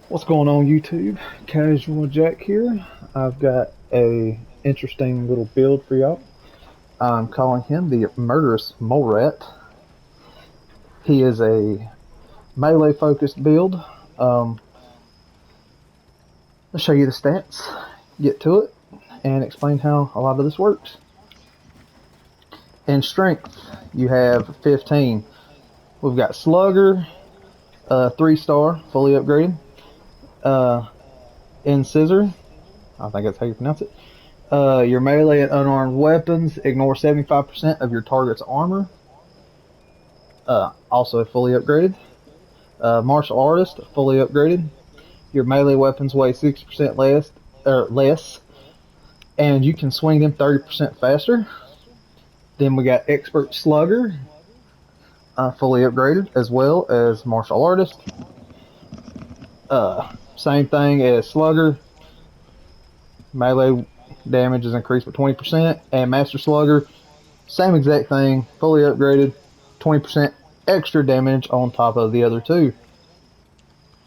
What's going on YouTube? Casual Jack here. I've got a interesting little build for y'all. I'm calling him the Murderous Mole Rat. He is a melee focused build. I'll show you the stats, get to it, and explain how a lot of this works. In strength, you have 15. We've got Slugger, 3-star, fully upgraded. Uh, in Scissor, I think that's how you pronounce it. Your melee and unarmed weapons ignore 75% of your target's armor. Also fully upgraded. Martial artist, fully upgraded. Your melee weapons weigh 60% less, and you can swing them 30% faster. Then we got expert slugger, fully upgraded, as well as martial artist. Same thing as slugger. Melee damage is increased by 20%, and master slugger, same exact thing, fully upgraded, 20% extra damage on top of the other two.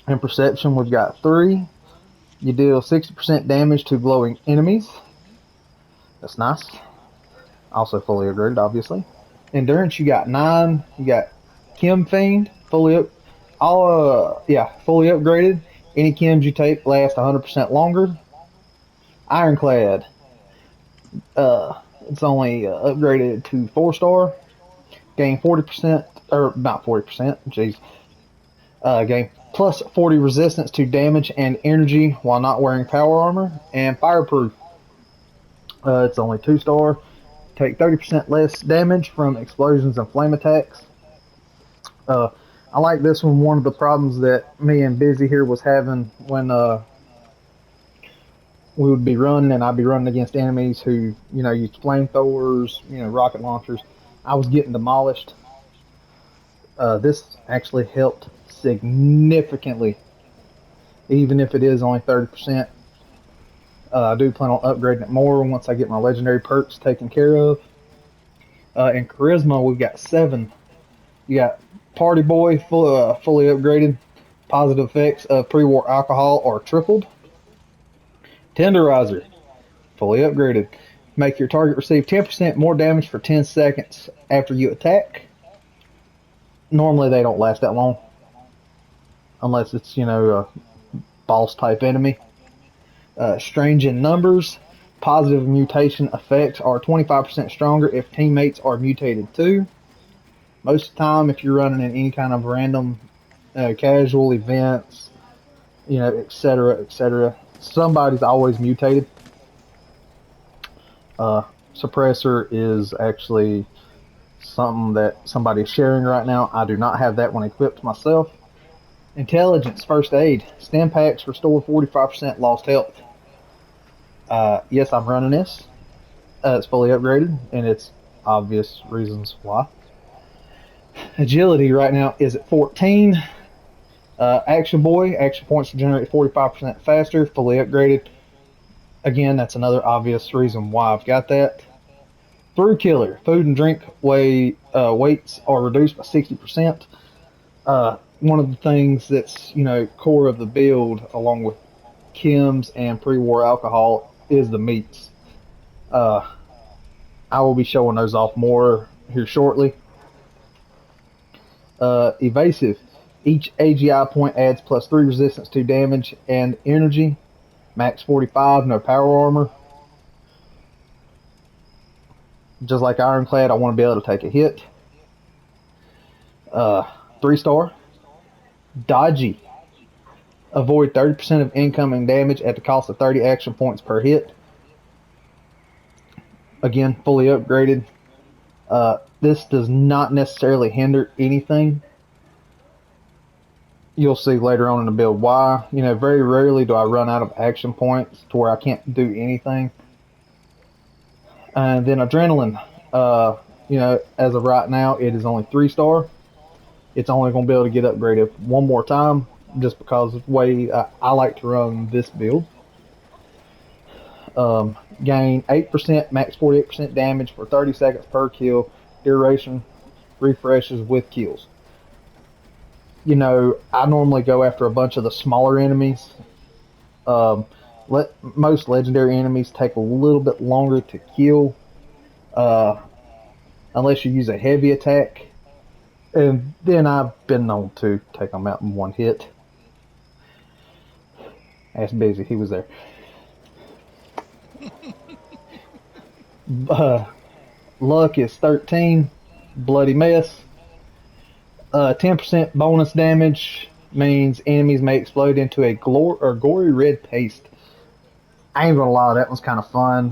In perception, we've got 3. You deal 60% damage to glowing enemies. That's nice. Also fully upgraded, obviously. Endurance, you got 9. You got Chem Fiend, fully upgraded. Any chems you take last 100% longer. Ironclad, it's only upgraded to 4-star. Gain 40%, or not 40%, jeez. Gain plus 40 resistance to damage and energy while not wearing power armor. And fireproof, it's only 2-star. Take 30% less damage from explosions and flame attacks. Uh, I like this one. One of the problems that me and Busy here was having when we would be running and I'd be running against enemies who, use flamethrowers, rocket launchers. I was getting demolished. This actually helped significantly, even if it is only 30%. I do plan on upgrading it more once I get my legendary perks taken care of. In charisma, we've got 7. You got Party Boy, fully upgraded. Positive effects of pre-war alcohol are tripled. Tenderizer, fully upgraded. Make your target receive 10% more damage for 10 seconds after you attack. Normally they don't last that long, unless it's, a boss type enemy. Strange in numbers. Positive mutation effects are 25% stronger if teammates are mutated too. Most of the time, if you're running in any kind of random casual events, etc., somebody's always mutated. Suppressor is actually something that somebody's sharing right now. I do not have that one equipped myself. Intelligence, first aid. Stim packs restore 45% lost health. Yes, I'm running this. It's fully upgraded, and it's obvious reasons why. Agility right now is at 14. Action Boy, action points regenerate 45% faster, fully upgraded. Again, that's another obvious reason why I've got that. Through Killer, food and drink weights are reduced by 60%. One of the things that's, core of the build, along with chems and pre-war alcohol, is the meats. I will be showing those off more here shortly. Evasive. Each AGI point adds plus 3 resistance to damage and energy. Max 45, no power armor. Just like Ironclad, I want to be able to take a hit. 3-star. Dodgy. Avoid 30% of incoming damage at the cost of 30 action points per hit. Again, fully upgraded. This does not necessarily hinder anything. You'll see later on in the build why. Very rarely do I run out of action points to where I can't do anything. And then Adrenaline. As of right now, it is only 3-star. It's only going to be able to get upgraded one more time, just because of the way I like to run this build. Gain 8%, max 48% damage for 30 seconds per kill. Duration refreshes with kills. I normally go after a bunch of the smaller enemies. Um, Most legendary enemies take a little bit longer to kill, uh, unless you use a heavy attack. And then I've been known to take them out in one hit. Ask Busy, he was there. Uh, Luck is 13. Bloody Mess. 10% bonus damage means enemies may explode into a gory red paste. I ain't gonna lie, that one's kind of fun.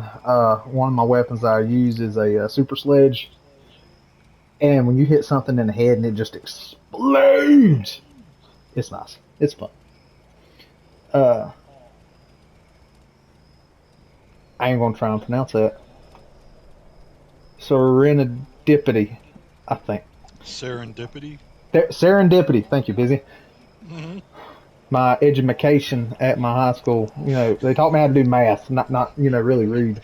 One of my weapons I use is a super sledge, and when you hit something in the head and it just explodes, it's nice. It's fun. Uh, I ain't gonna try and pronounce that. Serendipity, I think. Serendipity. Serendipity. Thank you, Busy. Hmm. My education at my high school, they taught me how to do math, not really read.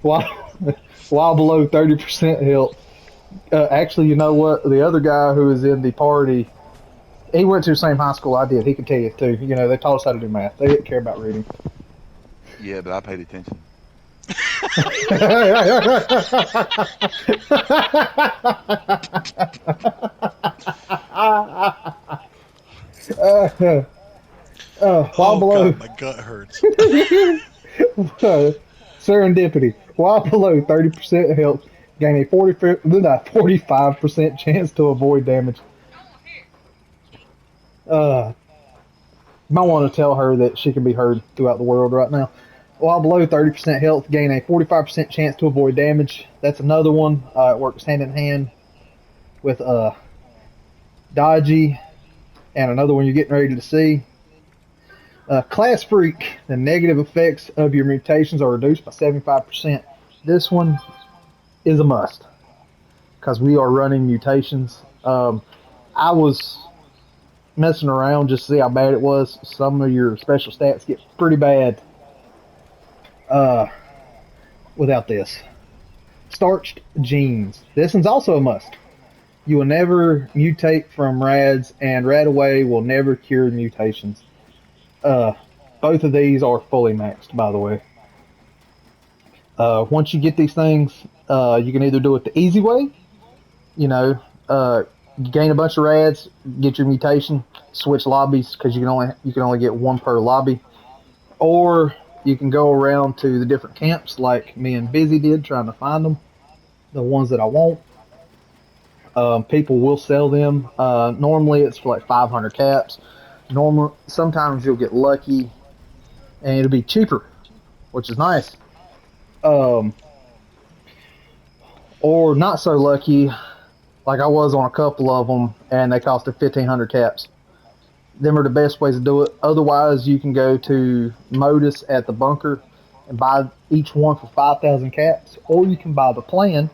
While while below 30% health. Actually, you know what? The other guy who was in the party, he went to the same high school I did. He could tell you too. They taught us how to do math. They didn't care about reading. Yeah, but I paid attention. uh, while Oh below God, my gut hurts. serendipity, while below 30% health, gain a 45% chance to avoid damage. Uh, Might want to tell her that she can be heard throughout the world right now. While below 30% health, gain a 45% chance to avoid damage. That's another one. It works hand in hand with Dodgy and another one you're getting ready to see. Class Freak. The negative effects of your mutations are reduced by 75%. This one is a must because we are running mutations. I was messing around just to see how bad it was. Some of your special stats get pretty bad uh, without this. Starched genes. This one's also a must. You will never mutate from rads, and Radaway will never cure mutations. Uh, Both of these are fully maxed, by the way. Once you get these things, you can either do it the easy way, you know, you gain a bunch of rads, get your mutation, switch lobbies because you can only get one per lobby, or you can go around to the different camps like me and Busy did, trying to find them, the ones that I want. People will sell them. Normally, it's for like 500 caps. Sometimes you'll get lucky and it'll be cheaper, which is nice. Um, or not so lucky, like I was on a couple of them, and they costed 1,500 caps. Them are the best ways to do it. Otherwise, you can go to Modus at the bunker and buy each one for 5,000 caps, or you can buy the plan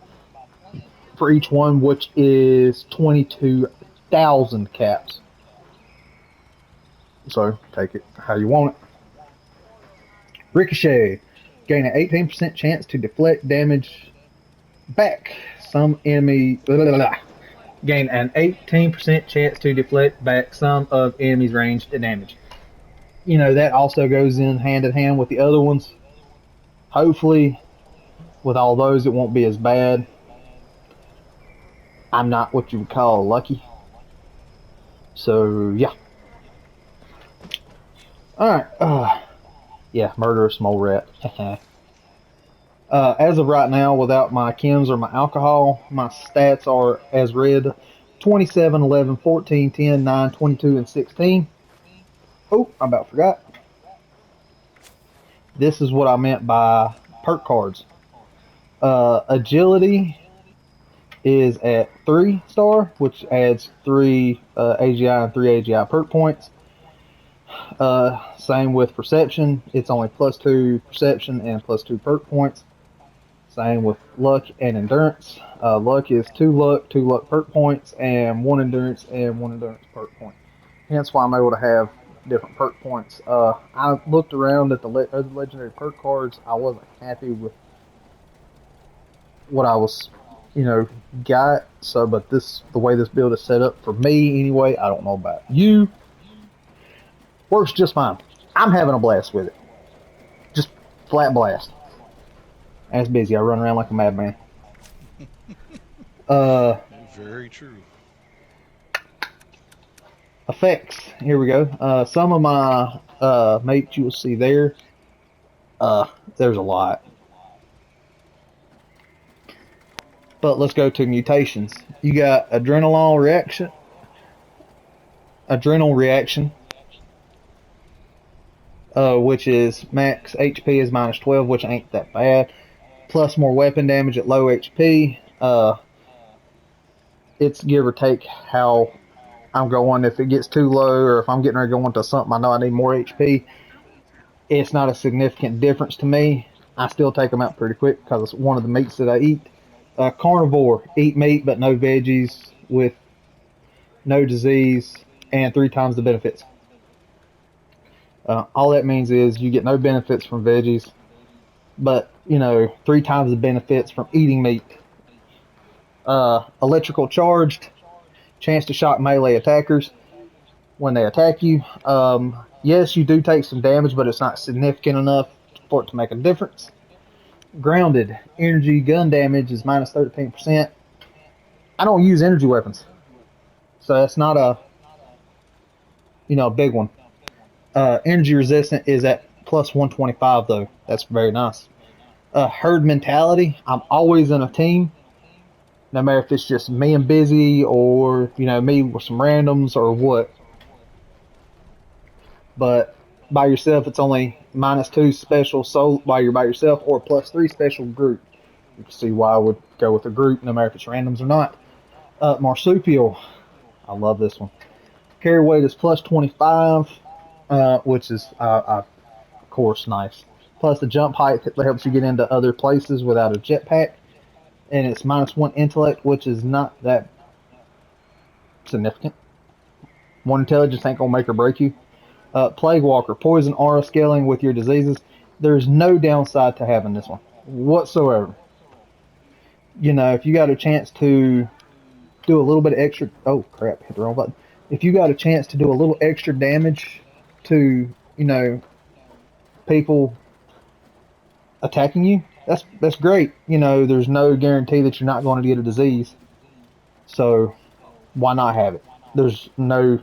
for each one, which is 22,000 caps. So take it how you want it. Ricochet. Gain an 18% chance to deflect damage back some enemy. Blah, blah, blah. Gain an 18% chance to deflect back some of enemy's ranged damage. That also goes in hand with the other ones. Hopefully, with all those, it won't be as bad. I'm not what you would call lucky. So, yeah. Alright. Yeah, murderous mole rat. As of right now, without my chems or my alcohol, my stats are as read: 27, 11, 14, 10, 9, 22, and 16. Oh, I about forgot. This is what I meant by perk cards. Agility is at 3-star, which adds 3 AGI and 3 AGI perk points. Same with perception. It's only +2 perception and +2 perk points. Same with luck and endurance. Luck is 2 luck perk points, and 1 endurance and 1 endurance perk point. Hence why I'm able to have different perk points. I looked around at the other legendary perk cards. I wasn't happy with what I was got. So, but the way this build is set up for me anyway, I don't know about you. Works just fine. I'm having a blast with it. Just flat blast. And it's busy. I run around like a madman. Uh, Very true. effects. Here we go. Some of my mates you will see there. Uh, there's a lot. But let's go to mutations. You got adrenal reaction, which is max HP is minus 12, which ain't that bad. Plus more weapon damage at low HP. It's give or take how I'm going. If it gets too low, or if I'm getting ready to go into something I know I need more HP, it's not a significant difference to me. I still take them out pretty quick because it's one of the meats that I eat. Carnivore, eat meat but no veggies with no disease and 3 times the benefits. All that means is you get no benefits from veggies, but 3 times the benefits from eating meat. Electrical charged, chance to shock melee attackers when they attack you. Yes, you do take some damage, but it's not significant enough for it to make a difference. Grounded, energy gun damage is minus 13%. I don't use energy weapons, so that's not a big one. Energy resistant is at plus 125 though. That's very nice. Herd mentality. I'm always in a team, no matter if it's just me and busy or me with some randoms or what. But by yourself, it's only -2 special solo while you're by yourself, or +3 special group. You can see why I would go with a group, no matter if it's randoms or not. Marsupial. I love this one. Carry weight is plus 25, which is, of course, nice. Plus the jump height that helps you get into other places without a jetpack. And it's -1 intellect, which is not that significant. 1 intelligence ain't gonna make or break you. Plague Walker, poison aura scaling with your diseases. There's no downside to having this one whatsoever. If you got a chance to do a little bit of extra, oh crap, hit the wrong button. If you got a chance to do a little extra damage to, people attacking you, that's great. There's no guarantee that you're not going to get a disease. So why not have it? There's no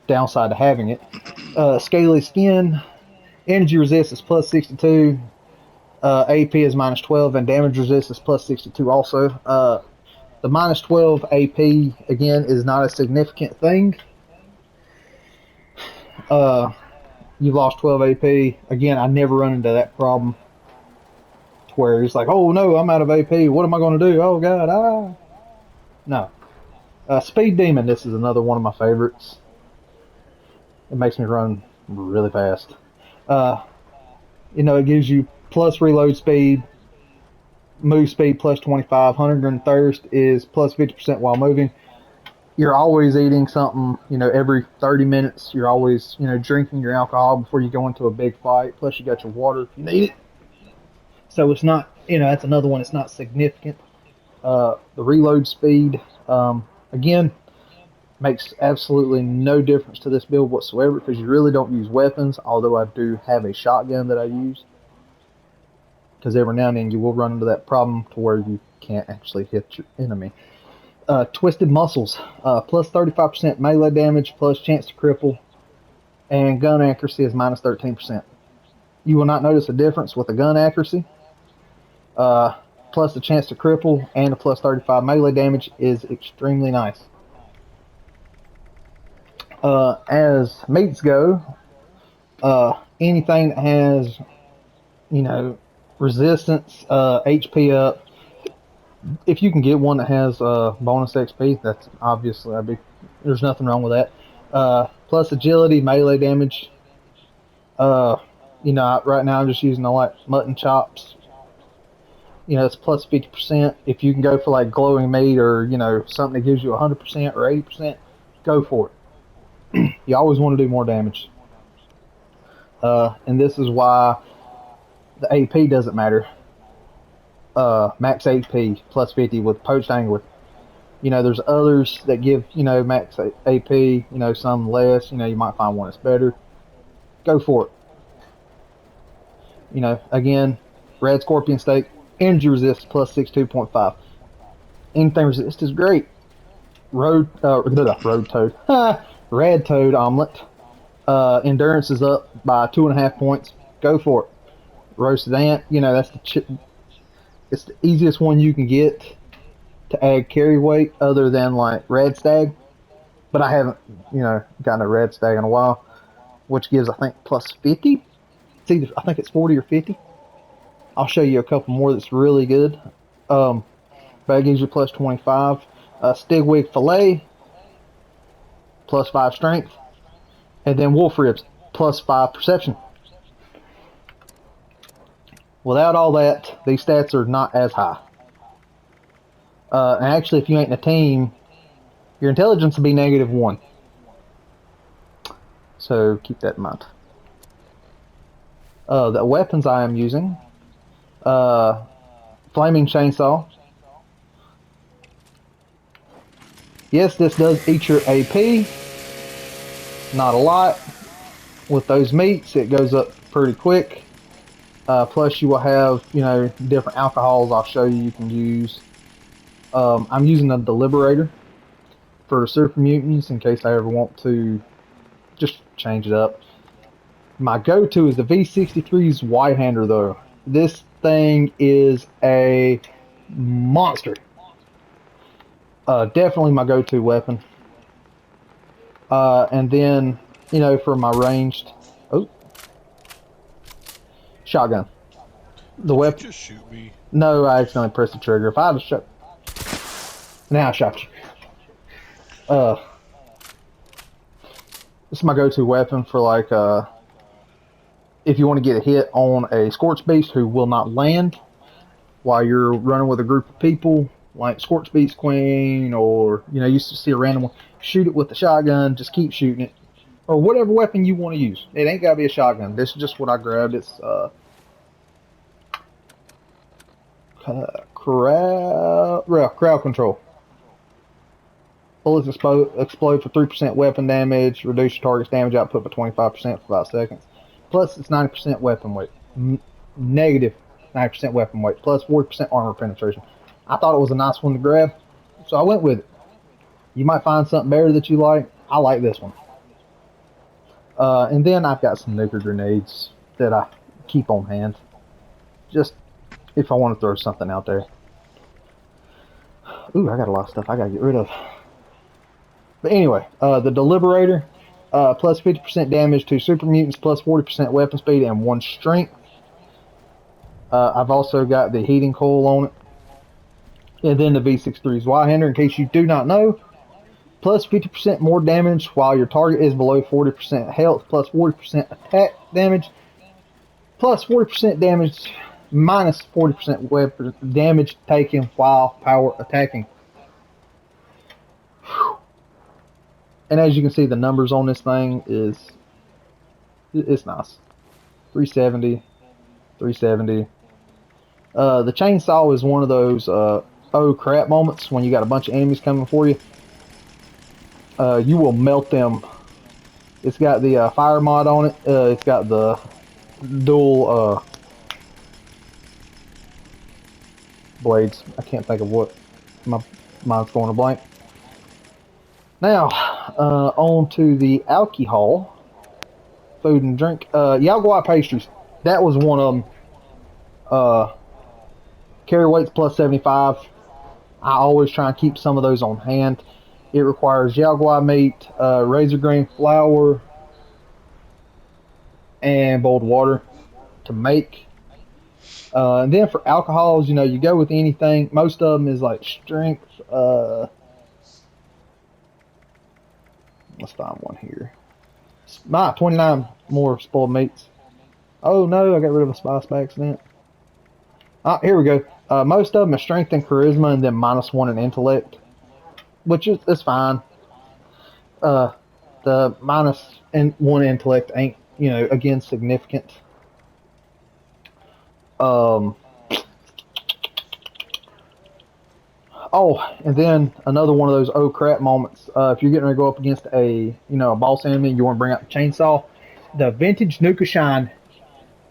downside to having it. Scaly skin, energy resist is plus 62, AP is -12, and damage resist is plus 62 also. The -12 AP, again, is not a significant thing. You've lost 12 AP. Again, I never run into that problem to where it's like, oh no, I'm out of AP. What am I going to do? Oh god, No. Speed Demon, this is another one of my favorites. It makes me run really fast. It gives you plus reload speed, move speed plus 25, hunger and thirst is plus 50% while moving. You're always eating something, every 30 minutes. You're always, drinking your alcohol before you go into a big fight. Plus, you got your water if you need it. So it's not, that's another one. It's not significant. The reload speed, again, makes absolutely no difference to this build whatsoever because you really don't use weapons, although I do have a shotgun that I use. Because every now and then you will run into that problem to where you can't actually hit your enemy. Twisted Muscles, plus 35% melee damage, plus chance to cripple, and gun accuracy is -13%. You will not notice a difference with the gun accuracy. Plus the chance to cripple and a plus 35 melee damage is extremely nice. As mates go, anything that has, resistance, HP up. If you can get one that has bonus XP, that's obviously there's nothing wrong with that. Plus agility, melee damage. Right now I'm just using like mutton chops. It's plus 50%. If you can go for like glowing meat or something that gives you 100% or 80%, go for it. You always want to do more damage. And this is why the AP doesn't matter. max AP plus 50 with poached angler. There's others that give, max AP, some less. You might find one that's better. Go for it. Again, red scorpion steak, energy resist plus 62.5. Anything resist is great. Road toad. Red toad omelet. Endurance is up by 2.5 points. Go for it. Roasted ant, that's it's the easiest one you can get to add carry weight other than like red stag. But I haven't, gotten a red stag in a while, which gives I think plus 50. I think it's 40 or 50. I'll show you a couple more that's really good. But it gives you plus 25. Stigwig fillet plus 5 strength, and then wolf ribs plus 5 perception. Without all that, these stats are not as high. And actually, if you ain't in a team, your intelligence will be -1. So keep that in mind. The weapons I am using, flaming chainsaw. Yes, this does eat your AP. Not a lot. With those meats, it goes up pretty quick. Plus, you will have, different alcohols I'll show you can use. I'm using a deliberator for super mutants in case I ever want to just change it up. My go-to is the V63's White-Hander, though. This thing is a monster. Definitely my go-to weapon. And then, for my ranged... Oh. Shotgun. The Did you weapon... just shoot me? No, I accidentally pressed the trigger. If I had shot... Now I shot you. This is my go-to weapon for, like, if you want to get a hit on a Scorch Beast who will not land while you're running with a group of people, like Scorch Beast Queen, or, you used to see a random one, shoot it with the shotgun, just keep shooting it. Or whatever weapon you want to use. It ain't gotta be a shotgun. This is just what I grabbed. It's, crowd control. Bullets explode for 3% weapon damage, reduce your target's damage output by 25% for 5 seconds. Plus, it's 90% weapon weight. Negative 90% weapon weight, plus 40% armor penetration. I thought it was a nice one to grab, so I went with it. You might find something better that you like. I like this one. And then I've got some nuclear grenades that I keep on hand, just if I want to throw something out there. Ooh, I got a lot of stuff I gotta get rid of. But anyway, the Deliberator, plus 50% damage to super mutants, plus 40% weapon speed, and 1 strength. I've also got the heating coil on it. And then the V63's White-Hander, in case you do not know, plus 50% more damage while your target is below 40% health, plus 40% attack damage, plus 40% damage, minus 40% weapon damage taken while power attacking. And as you can see, the numbers on this thing it's nice. 370, 370. The chainsaw is one of those oh crap moments when you got a bunch of enemies coming for you. You will melt them. It's got the fire mod on it. It's got the dual blades. I can't think of what. My mind's going to blank. Now, on to the alcohol, food and drink. Yaguai pastries. That was one of them. Carry weights plus 75. I always try and keep some of those on hand. It requires yaguai meat, razor green flour, and boiled water to make. And then for alcohols, you go with anything. Most of them is like strength. Let's find one here. 29 more spoiled meats. Oh no, I got rid of a spice by accident. Here we go. Most of them are strength and charisma, and then -1 in intellect, which is fine. The -1 intellect ain't, again, significant. Oh, and then another one of those oh crap moments. If you're getting ready to go up against a boss enemy, you want to bring out the chainsaw. The vintage Nuka Shine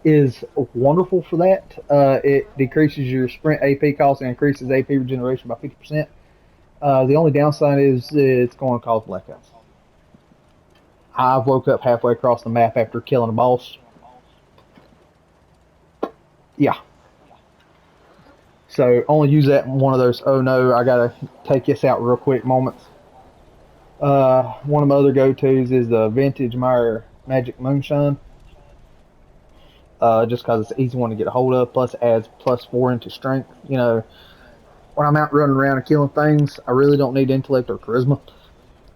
is wonderful for that. It decreases your sprint AP cost and increases AP regeneration by 50%. The only downside is it's going to cause blackouts. I've woke up halfway across the map after killing a boss. Yeah. So only use that in one of those, oh no, I gotta take this out real quick moments. One of my other go-tos is the vintage Meyer Magic Moonshine. Just because it's an easy one to get a hold of, plus adds +4 into strength. When I'm out running around and killing things, I really don't need intellect or charisma.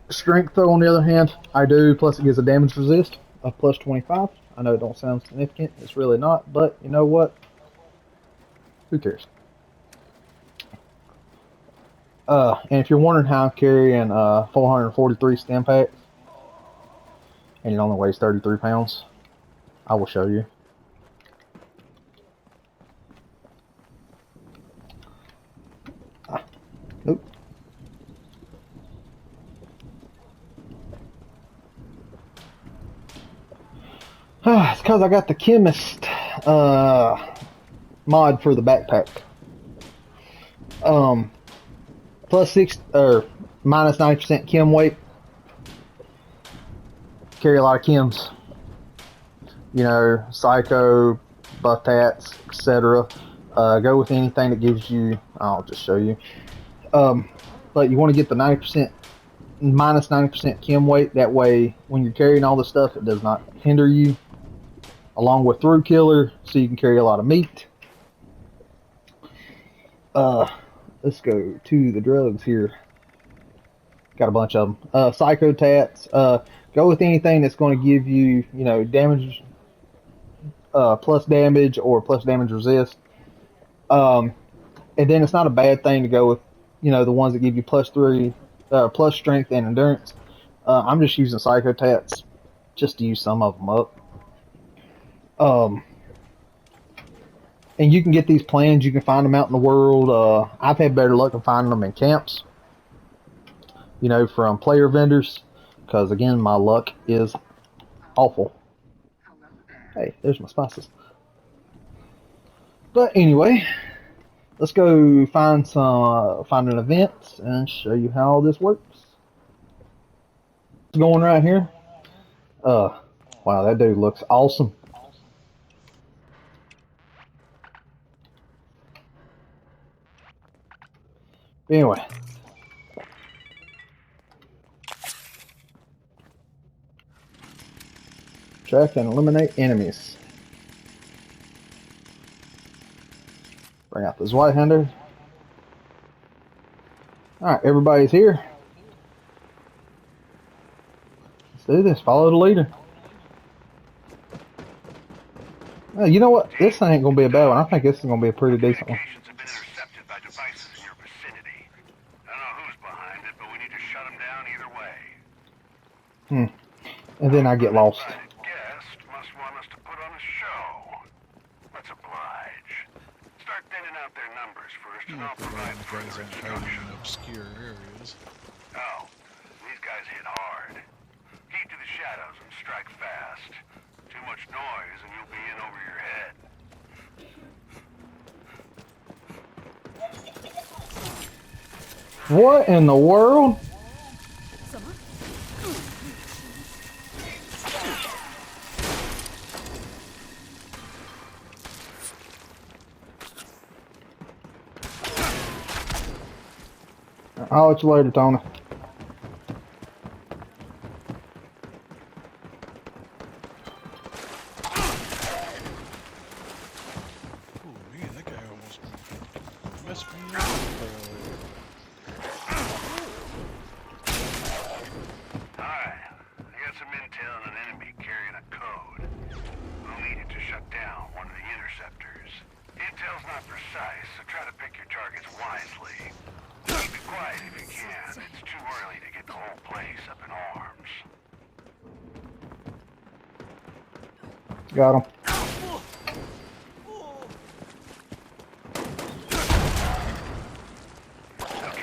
Strength, though, on the other hand, I do, plus it gives a damage resist of +25. I know it don't sound significant, it's really not, but you know what? Who cares? And if you're wondering how I'm carrying 443 stem packs, and it only weighs 33 pounds, I will show you. Nope. It's because I got the chemist mod for the backpack. +6 or -90% chem weight. Carry a lot of chems. Psycho, buff tats, etc. Go with anything that gives you. I'll just show you. But you want to get the -90% chem weight. That way, when you're carrying all this stuff, it does not hinder you. Along with through killer, so you can carry a lot of meat. Let's go to the drugs here. Got a bunch of them. Psycho tats. Go with anything that's going to give you, damage, plus damage or plus damage resist. And then it's not a bad thing to go with, the ones that give you +3, plus strength and endurance. I'm just using psycho tats just to use some of them up. And you can get these plans. You can find them out in the world. I've had better luck in finding them in camps. From player vendors, because again, my luck is awful. Hey, there's my spices. But anyway, let's go find an event and show you how all this works. It's going right here. Wow, that dude looks awesome. Anyway. Track and eliminate enemies. Bring out this white hunter. Alright, everybody's here. Let's do this. Follow the leader. Well, you know what? This thing ain't going to be a bad one. I think this is going to be a pretty decent one. And then I get lost. Guys aren't hiding in obscure areas. Oh, these guys hit hard. Keep to the shadows and strike fast. Too much noise and you'll be in over your head. What in the world? I'll let you later, Tony. Ooh, yeah, that guy almost messed me up. Hi, I got some intel on an enemy carrying a code. We'll need it to shut down one of the interceptors. Intel's not precise, so try to pick your targets wisely. Keep it quiet if you can. It's too early to get the whole place up in arms. Got him. Okay,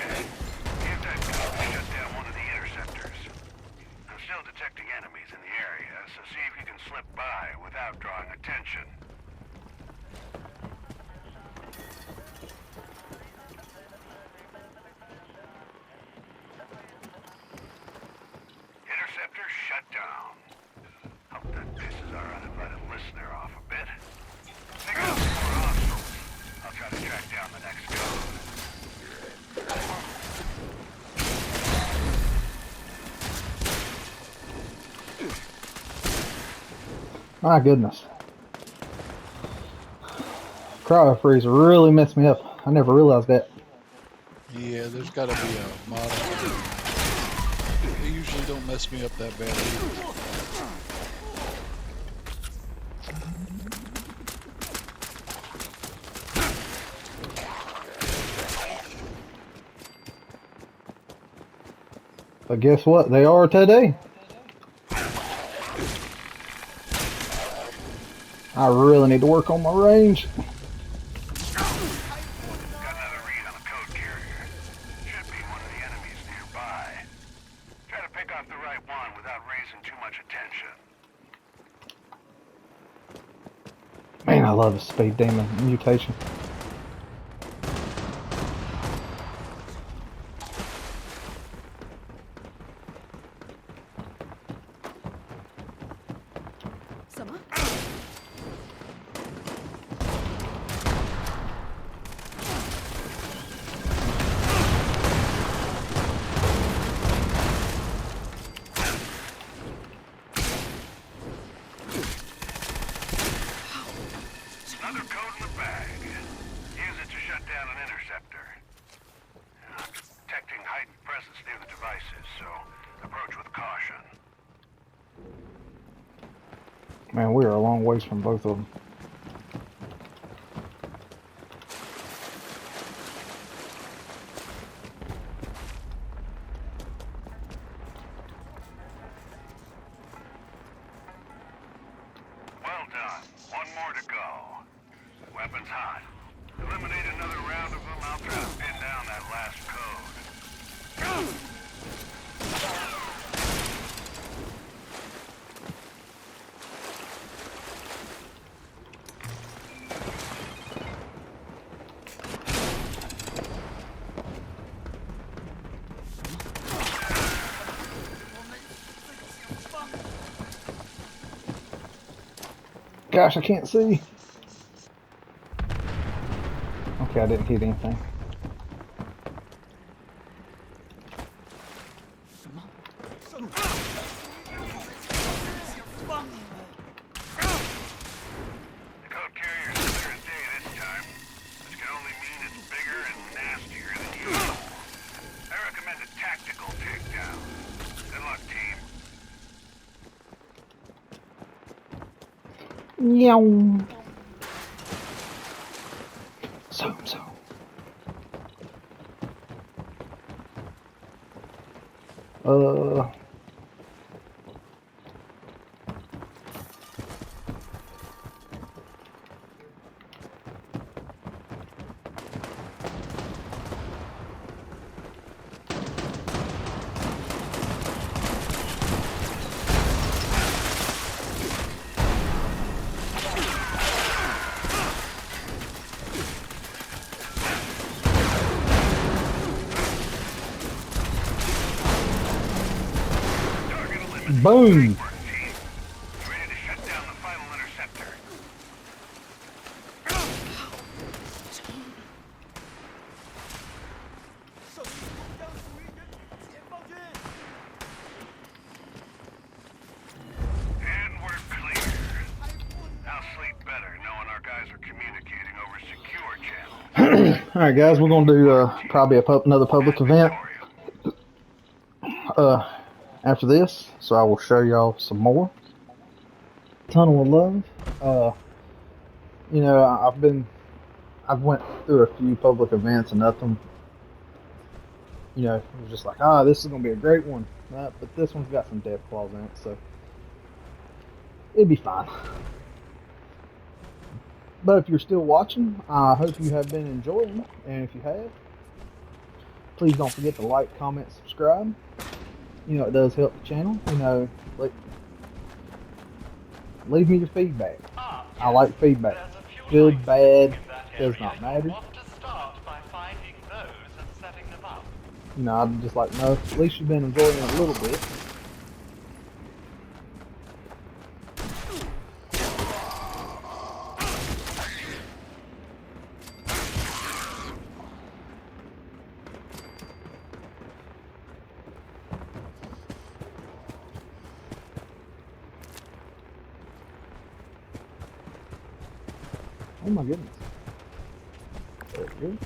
enemies in the area, so see if you can slip by without drawing attention. Interceptor shut down. Hope that pisses our uninvited listener off a bit. Figure out some more hostiles. I'll try to track down the next code. My goodness. Cryo freeze really messed me up. I never realized that. Yeah, there's got to be a mod. They usually don't mess me up that bad either. But guess what? They are today. I really need to work on my range. Got another read on the code carrier. Should be one of the enemies nearby. Try to pick off the right one without raising too much attention. Man, I love the speed demon mutation. Another code in the bag. Use it to shut down an interceptor. Detecting heightened presence near the devices, so approach with caution. Man, we are a long ways from both of them. Well done. One more to go. Weapons hot. Eliminate another round of them. I'll try to pin down that last code. Gosh, I can't see. Okay, I didn't hit anything. The code carrier's clear as day this time. This can only mean it's bigger and nastier than usual. I recommend a tactical takedown. Good luck, team. Meow. So. Boom! Ready to shut down the final interceptor. And we're clear. I'll sleep better knowing our guys are communicating over secure channels. Alright guys, we're going to do probably another public event after this, so I will show y'all some more. Tunnel of Love. You know, I've went through a few public events and nothing, you know, it was just like, this is going to be a great one. But this one's got some death claws in it, so it'd be fine. But if you're still watching, I hope you have been enjoying, and if you have, please don't forget to like, comment, subscribe. You know, it does help the channel. You know, like, Leave me your feedback. Ah, I yes. like feedback. There's a few Good, lights bad, missing in that does area. not You'll matter. want to start by finding those and setting them up. You know, I'm just like, no, at least you've been enjoying it a little bit. Oh my goodness. There we go.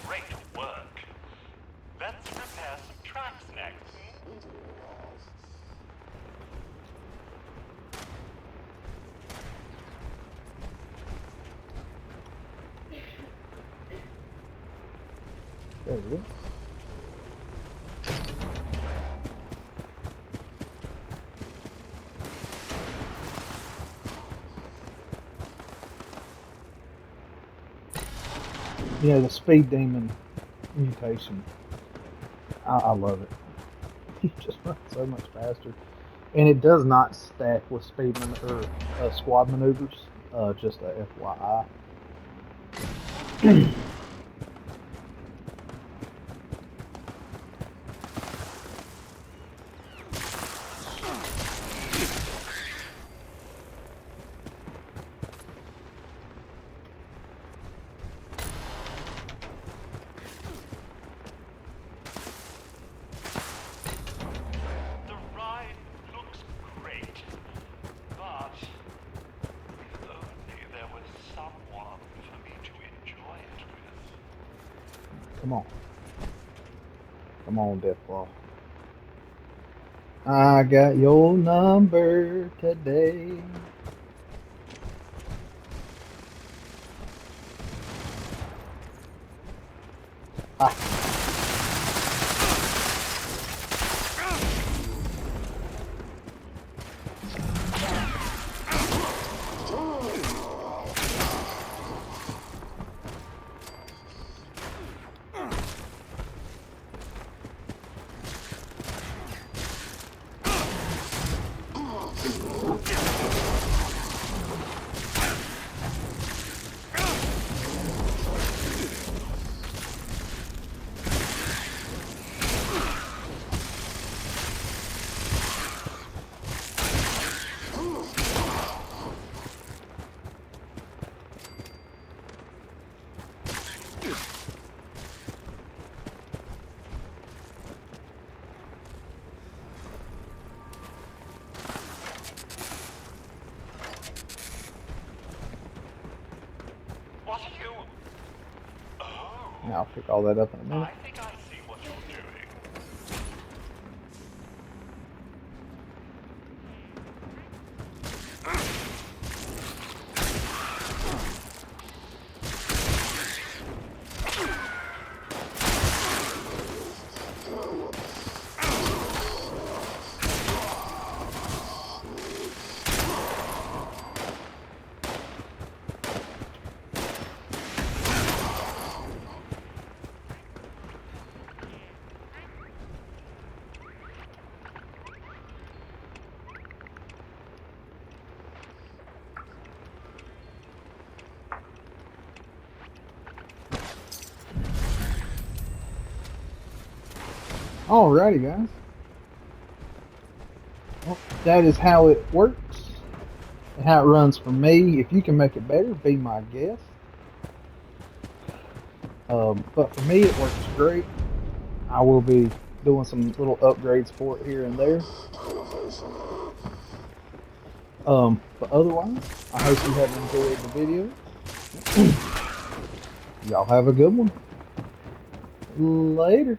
Great work. Let's repair some tracks next. There we go. Yeah, the speed demon mutation. I love it. He just runs so much faster, and it does not stack with or squad maneuvers. Just a FYI. The ride looks great, but if only there was someone for me to enjoy it with. Come on, come on, Deathclaw. I got your number today. Ah. What are you? Oh, Now I'll pick all that up in a minute. I think I see what you're doing. Alrighty, guys. Well, that is how it works and how it runs for me. If you can make it better, be my guest. But for me, it works great. I will be doing some little upgrades for it here and there. But otherwise, I hope you have enjoyed the video. Y'all have a good one. Later.